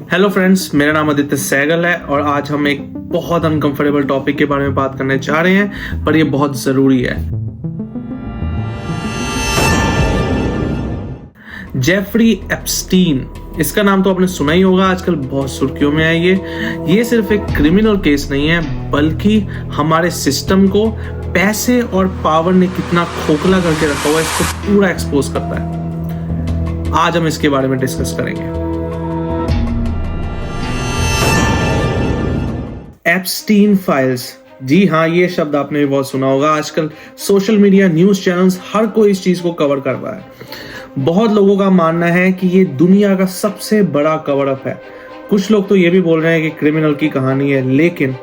Hello friends, मेरा नाम आदित्य सहगल है और आज हम एक बहुत अनकंफर्टेबल टॉपिक के बारे में बात करने जा रहे हैं, पर ये बहुत जरूरी है। जेफरी एप्स्टीन, इसका नाम तो आपने सुना ही होगा, आजकल बहुत सुर्खियों में है। ये सिर्फ एक क्रिमिनल केस नहीं है, बल्कि हमारे सिस्टम को पैसे और पावर ने कितना खोखला करके रखा हुआ है, इसको पूरा एक्सपोज करता है। आज हम इसके बारे में डिस्कस करेंगे। एप्स्टीन फाइल्स, जी हाँ, ये शब्द आपने भी बहुत सुना होगा। आजकल सोशल मीडिया, न्यूज चैनल्स, हर कोई इस चीज को कवर कर रहा है। बहुत लोगों का मानना है कि ये दुनिया का सबसे बड़ा कवर अप है। कुछ लोग तो ये भी बोल रहे हैं कि क्रिमिनल की कहानी है, लेकिन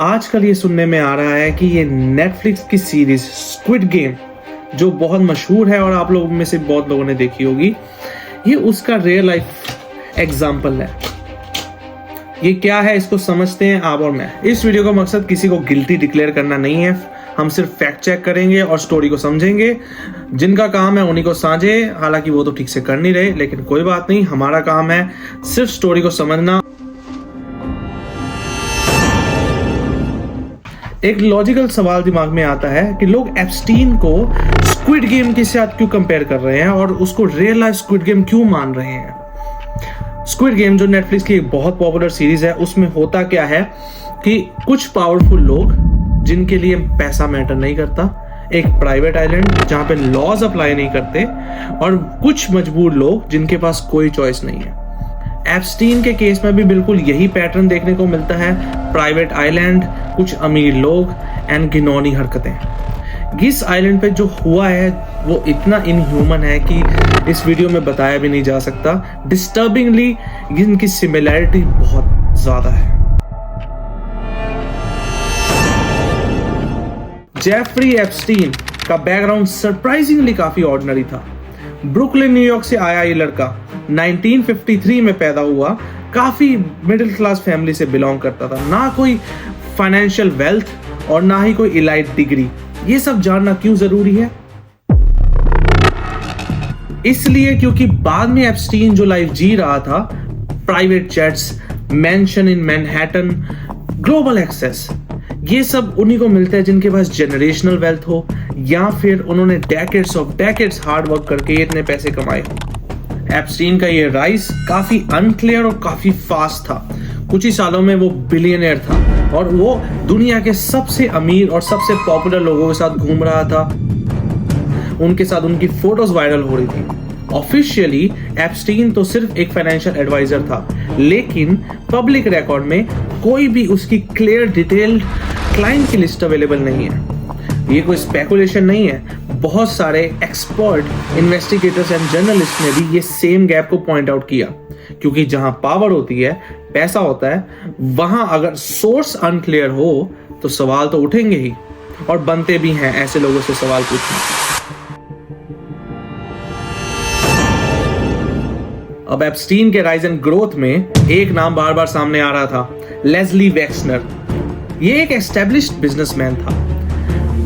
आजकल ये सुनने में आ रहा है कि ये नेटफ्लिक्स की सीरीज स्क्विड गेम, जो बहुत मशहूर है और आप लोगों में से बहुत लोगों ने देखी होगी, ये उसका रियल लाइफ एग्जाम्पल है। ये क्या है, इसको समझते हैं आप और मैं। इस वीडियो का मकसद किसी को गिल्टी डिक्लेयर करना नहीं है, हम सिर्फ फैक्ट चेक करेंगे और स्टोरी को समझेंगे। जिनका काम है उन्हीं को साझे, हालांकि वो तो ठीक से कर नहीं रहे, लेकिन कोई बात नहीं, हमारा काम है सिर्फ स्टोरी को समझना। एक लॉजिकल सवाल दिमाग में आता है कि लोग एप्स्टीन को स्क्विड गेम के साथ क्यों कंपेयर कर रहे हैं और उसको रियल लाइफ स्क्विड गेम क्यों मान रहे हैं। स्क्विड गेम जो नेटफ्लिक्स की एक बहुत पॉपुलर सीरीज है, उसमें होता क्या है कि कुछ पावरफुल लोग जिनके लिए पैसा मैटर नहीं करता, एक प्राइवेट आइलैंड जहां पे लॉज अप्लाई नहीं करते, और कुछ मजबूर लोग जिनके पास कोई चॉइस नहीं है। एप्स्टीन के केस में भी बिल्कुल यही पैटर्न देखने को मिलता है। प्राइवेट आइलैंड, कुछ अमीर लोग एंड घिनौनी हरकतें। इस आइलैंड पे जो हुआ है वो इतना इनह्यूमन है कि इस वीडियो में बताया भी नहीं जा सकता। डिस्टर्बिंगली इनकी सिमिलैरिटी बहुत ज्यादा है। जेफरी एप्स्टीन का बैकग्राउंड सरप्राइजिंगली काफी ऑर्डिनरी था। ब्रुकलिन, न्यूयॉर्क से आया ये लड़का 1953 में पैदा हुआ, काफी मिडिल क्लास फैमिली से बिलोंग करता था। ना कोई फाइनेंशियल वेल्थ और ना ही कोई इलाइट डिग्री। ये सब जानना क्यों जरूरी है? इसलिए क्योंकि बाद में एप्स्टीन जो लाइफ जी रहा था, private jets, mention in Manhattan, global access, ये सब उन्हीं को मिलता है जिनके पास जनरेशनल वेल्थ हो, या फिर उन्होंने डेकेड्स हार्ड वर्क करके इतने पैसे कमाए हो। एप्स्टीन का ये राइज काफी अनक्लियर और काफी फास्ट था। कुछ ही सालों में वो बिलियनियर था और वो दुनिया के सबसे अमीर और सबसे पॉपुलर लोगों के साथ घूम रहा था। उनके साथ उनकी फोटोज वायरल हो रही थी। ऑफिशियली एप्स्टीन तो सिर्फ एक फाइनेंशियल एडवाइजर था, लेकिन पब्लिक रिकॉर्ड में कोई भी उसकी क्लियर डिटेल्ड क्लाइंट की लिस्ट अवेलेबल नहीं है। ये कोई स्पेकुलेशन नहीं है। बहुत सारे एक्सपर्ट, इन्वेस्टिगेटर्स एंड जर्नलिस्ट ने भी ये सेम गैप को पॉइंट आउट किया, क्योंकि जहां पावर होती है, पैसा होता है, वहां अगर सोर्स अनक्लियर हो तो सवाल तो उठेंगे ही, और बनते भी हैं ऐसे लोगों से सवाल पूछना। अब एप्स्टीन के राइज एंड ग्रोथ में एक नाम बार बार सामने आ रहा था, लेस्ली वेक्सनर। ये एक एस्टेब्लिश्ड बिजनेसमैन था।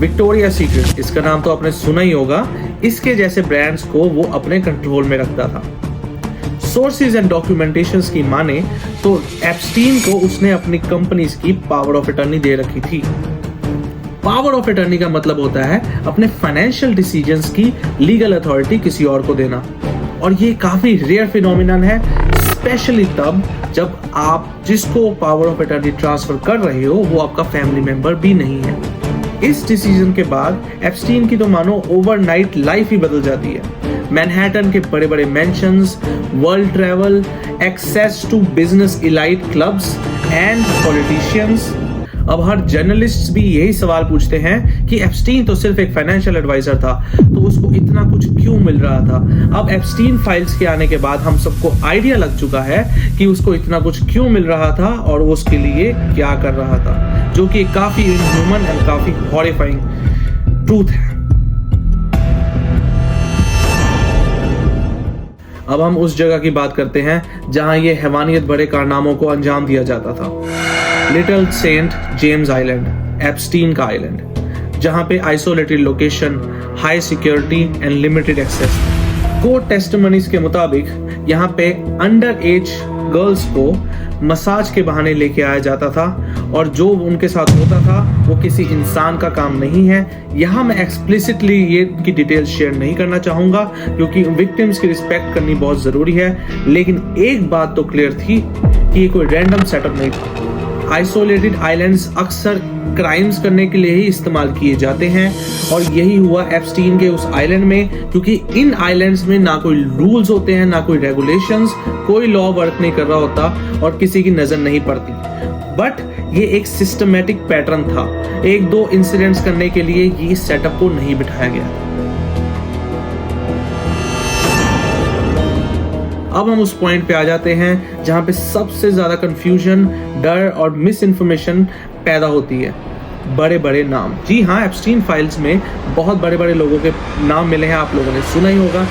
विक्टोरिया सीक्रेट, इसका नाम तो आपने सुना ही होगा। इसके जैसे ब्रांड्स को वो अपने कंट्रोल में रखता था। सोर्सेज एंड डॉक्यूमेंटेशंस की माने तो एप्स्टीन को उसने अपनी कंपनीज की पावर ऑफ अटर्नी दे रखी थी। पावर ऑफ अटर्नी का मतलब होता है अपने फाइनेंशियल डिसीजंस की लीगल अथॉरिटी किसी और को देना, और ये काफी रेयर फिनोमिनन है, स्पेशली तब जब आप जिसको पावर ऑफ अटर्नी ट्रांसफर कर रहे हो वो आपका फैमिली मेंबर भी नहीं है। इस डिसीजन के बाद एप्स्टीन की तो मानो ओवरनाइट लाइफ ही बदल जाती है। मैनहट्टन के बड़े बड़े mansions, world travel, access to business elite clubs and politicians. अब हर जर्नलिस्ट भी यही सवाल पूछते हैं कि एप्स्टीन तो सिर्फ एक फाइनेंशियल एडवाइजर था, तो उसको इतना कुछ क्यों मिल रहा था। अब एप्स्टीन फाइल्स के आने के बाद हम सबको आइडिया लग चुका है कि उसको इतना कुछ क्यों मिल रहा था और वो उसके लिए क्या कर रहा था, जो कि काफी इनह्यूमन एंड काफी हॉरिफाइंग ट्रूथ है। अब हम उस जगह की बात करते हैं जहां ये हैवानियत भरे कारनामों को अंजाम दिया जाता था। Little Saint James island, Epstein का आइलैंड, जहां पे isolated location, high security and limited access. Court testimonies के मुताबिक यहाँ पे अंडर एज गर्ल्स को मसाज के बहाने लेके आया जाता था और जो उनके साथ होता था वो किसी इंसान का काम नहीं है। यहाँ मैं एक्सप्लिसिटली ये की डिटेल्स शेयर नहीं करना चाहूँगा क्योंकि विक्टिम्स की रिस्पेक्ट करनी बहुत ज़रूरी है, लेकिन एक बात तो क्लियर थी कि ये कोई रैंडम सेटअप नहीं था। आइसोलेटेड आइलैंड्स अक्सर क्राइम्स करने के लिए ही इस्तेमाल किए जाते हैं और यही हुआ एप्स्टीन के उस आइलैंड में, क्योंकि इन आइलैंड्स में ना कोई रूल्स होते हैं, ना कोई रेगुलेशंस, कोई लॉ वर्क नहीं कर रहा होता और किसी की नजर नहीं पड़ती। बट ये एक सिस्टमैटिक पैटर्न था, एक दो इंसिडेंट्स करने के लिए ये सेटअप को नहीं बिठाया गया। अब हम उस पॉइंट पे आ जाते हैं जहां पे सबसे ज्यादा कंफ्यूजन, डर और मिस इन्फॉर्मेशन पैदा होती है। बड़े बड़े नाम। जी हाँ, एप्स्टीन फाइल्स में बहुत बड़े बड़े लोगों के नाम मिले हैं, आप लोगों ने सुना ही होगा।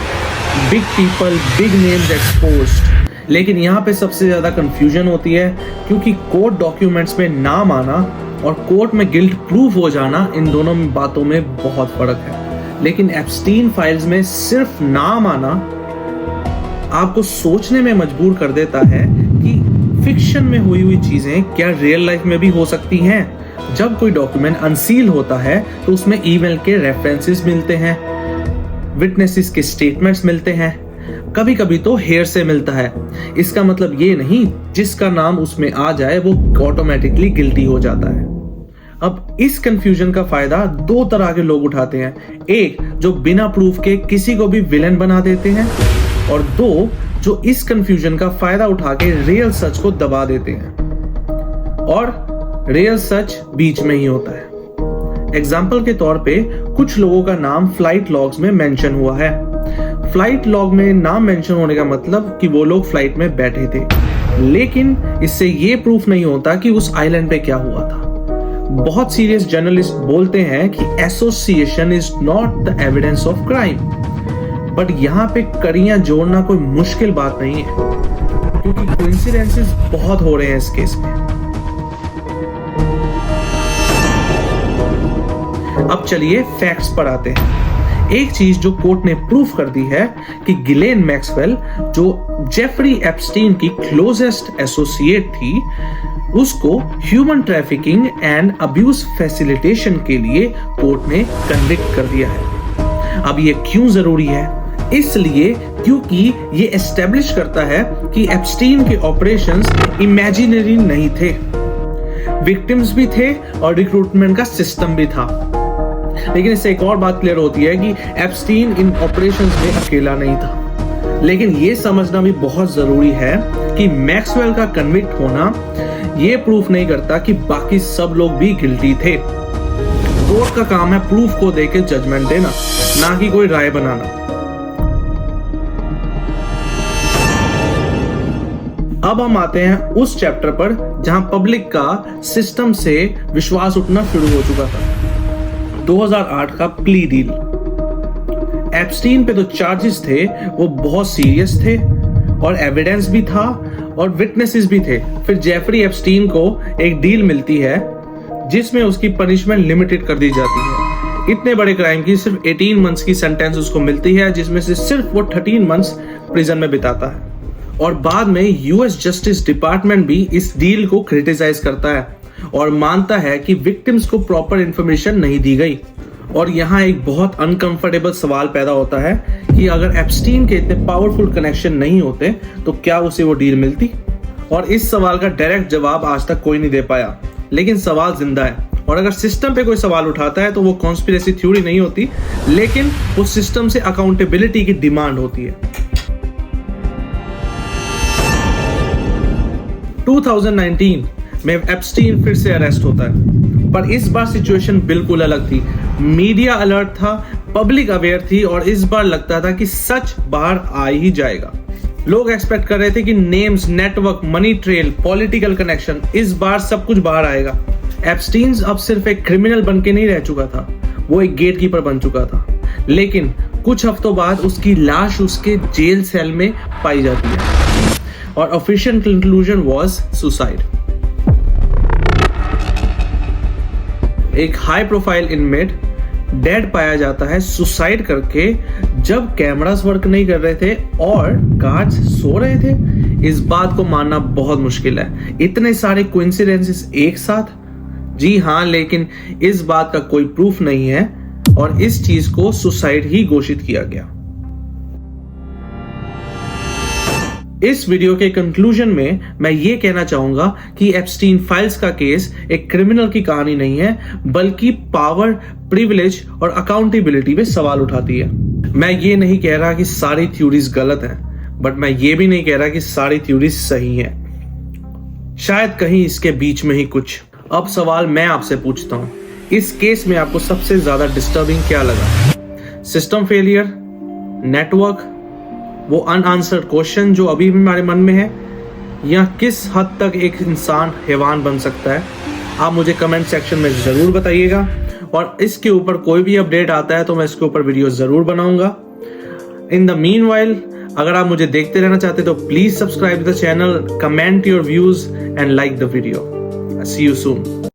Big people, big names exposed. लेकिन यहाँ पे सबसे ज्यादा कंफ्यूजन होती है क्योंकि कोर्ट डॉक्यूमेंट्स में नाम आना और कोर्ट में गिल्ट प्रूफ हो जाना, इन दोनों बातों में बहुत फर्क है। लेकिन एप्स्टीन फाइल्स में सिर्फ नाम आना आपको सोचने में मजबूर कर देता है कि फिक्शन में हुई चीजें क्या रियल लाइफ में भी हो सकती हैं। जब कोई डॉक्यूमेंट अनसील होता है तो उसमें ईमेल के रेफरेंसेस मिलते हैं, विटनेसेस के स्टेटमेंट्स मिलते हैं, कभी कभी तो हेयर से मिलता है। इसका मतलब ये नहीं जिसका नाम उसमें आ जाए वो ऑटोमेटिकली गिल्टी हो जाता है। अब इस कंफ्यूजन का फायदा दो तरह के लोग उठाते हैं, एक जो बिना प्रूफ के किसी को भी विलेन बना देते हैं और दो जो इस कंफ्यूजन का फायदा उठा के रियल सच को दबा देते हैं। और रियल सच बीच में ही होता है। एग्जाम्पल के तौर पे कुछ लोगों का नाम फ्लाइट लॉग्स में मेंशन हुआ है। फ्लाइट लॉग में नाम मेंशन होने का मतलब कि वो लोग फ्लाइट में बैठे थे, लेकिन इससे ये प्रूफ नहीं होता कि उस आइलैंड पे क्या हुआ था। बहुत सीरियस जर्नलिस्ट बोलते हैं कि association is not the evidence of crime, but यहाँ पे कड़ियां जोड़ना कोई मुश्किल बात नहीं है क्योंकि कोइंसिडेंसेस बहुत हो रहे हैं इस केस में। अब चलिए फैक्ट्स पर आते हैं। एक चीज जो कोर्ट ने प्रूफ कर दी है कि गिलेन मैक्सवेल, जो जेफरी एप्स्टीन की क्लोजेस्ट एसोसिएट थी, उसको human trafficking and abuse facilitation के लिए कोर्ट ने कन्विक्ट कर दिया है। अब ये क्यों जरूरी है? इसलिए क्योंकि ये एस्टेब्लिश करता है कि एप्स्टीन के ऑपरेशंस इमेजिनरी नहीं थे, विक्टिम्स भी थे और रिक्रूटमेंट का सिस्टम भी था। लेकिन इससे एक और बात क्लियर होती है कि एप्स्टीन इन ऑपरेशंस में अकेला नहीं था। लेकिन ये समझना भी बहुत जरूरी है कि मैक्सवेल का कन्विक्ट होना ये प्रूफ नहीं करता कि बाकी सब लोग भी गिल्टी थे। कोर्ट का काम है प्रूफ को देके जजमेंट देना, ना कि कोई राय बनाना। अब हम आते हैं उस चैप्टर पर जहां पब्लिक का सिस्टम से विश्वास उठना शुरू हो चुका था। 2008 का प्ली डील। एप्स्टीन पे तो चार्जेस थे वो बहुत सीरियस थे और एविडेंस भी था और विटनेसेस भी थे। फिर जेफरी एप्स्टीन को एक डील मिलती है जिसमें उसकी पनिशमेंट लिमिटेड कर दी जाती है। इतने बड़े क्राइम की सिर्फ 18 मंथ्स की सेंटेंस उसको मिलती है, जिसमें से सिर्फ वो 13 मंथ्स प्रिजन में बिताता है। और बाद में यूएस जस्टिस डिपार्टमेंट भी इस डील को क्रिटिसाइज करता है और मानता है कि विक्टिम्स को प्रॉपर इंफॉर्मेशन नहीं दी गई। और यहाँ एक बहुत अनकंफर्टेबल सवाल पैदा होता है कि अगर एप्स्टीन के इतने पावरफुल कनेक्शन नहीं होते तो क्या उसे वो डील मिलती? और इस सवाल का डायरेक्ट जवाब आज तक कोई नहीं दे पाया, लेकिन सवाल जिंदा है। और अगर सिस्टम पे कोई सवाल उठाता है तो वो कॉन्स्पिरेसी थ्योरी नहीं होती, लेकिन वो सिस्टम से अकाउंटेबिलिटी की डिमांड होती है। 2019 में एप्स्टीन फिर से अरेस्ट होता है, पर इस बार सिचुएशन बिल्कुल अलग थी। मीडिया अलर्ट था, पब्लिक अवेयर थी और इस बार लगता था कि सच बाहर आ ही जाएगा। लोग एक्सपेक्ट कर रहे थे कि names, network, money trail, political connection, इस बार सब कुछ बाहर आएगा। एप्स्टीन अब सिर्फ एक क्रिमिनल बन के नहीं रह चुका था, वो एक गेटकीपर बन चुका था। लेकिन कुछ हफ्तों बाद उसकी लाश उसके जेल सेल में पाई जाती है और ऑफिशियल कंक्लूजन वाज सुसाइड। एक हाई प्रोफाइल इनमेट डेड पाया जाता है सुसाइड करके, जब कैमरास वर्क नहीं कर रहे थे और गार्ड्स सो रहे थे। इस बात को मानना बहुत मुश्किल है। इतने सारे कोइंसिडेंसेस एक साथ। जी हाँ, लेकिन इस बात का कोई प्रूफ नहीं है और इस चीज को सुसाइड ही घोषित किया गया। इस वीडियो के कंक्लूजन में मैं ये कहना चाहूंगा कि एप्स्टीन फाइल्स का केस एक क्रिमिनल की कहानी नहीं है, बल्कि पावर, प्रिविलेज और अकाउंटेबिलिटी पे सवाल उठाती है। मैं ये नहीं कह रहा कि सारी थ्योरीज गलत हैं, बट मैं ये भी नहीं कह रहा कि सारी थ्योरीज सही हैं। शायद कहीं इसके बीच में ही कुछ। अब सवाल मैं आपसे पूछता हूं, इस केस में आपको सबसे ज्यादा डिस्टर्बिंग क्या लगा? सिस्टम फेलियर, नेटवर्क, वो अनआंसर्ड क्वेश्चन जो अभी भी हमारे मन में है, या किस हद तक एक इंसान हैवान बन सकता है? आप मुझे कमेंट सेक्शन में जरूर बताइएगा और इसके ऊपर कोई भी अपडेट आता है तो मैं इसके ऊपर वीडियो जरूर बनाऊंगा। इन द मीनवाइल, अगर आप मुझे देखते रहना चाहते तो please subscribe the channel, comment your views and like the video. See you soon.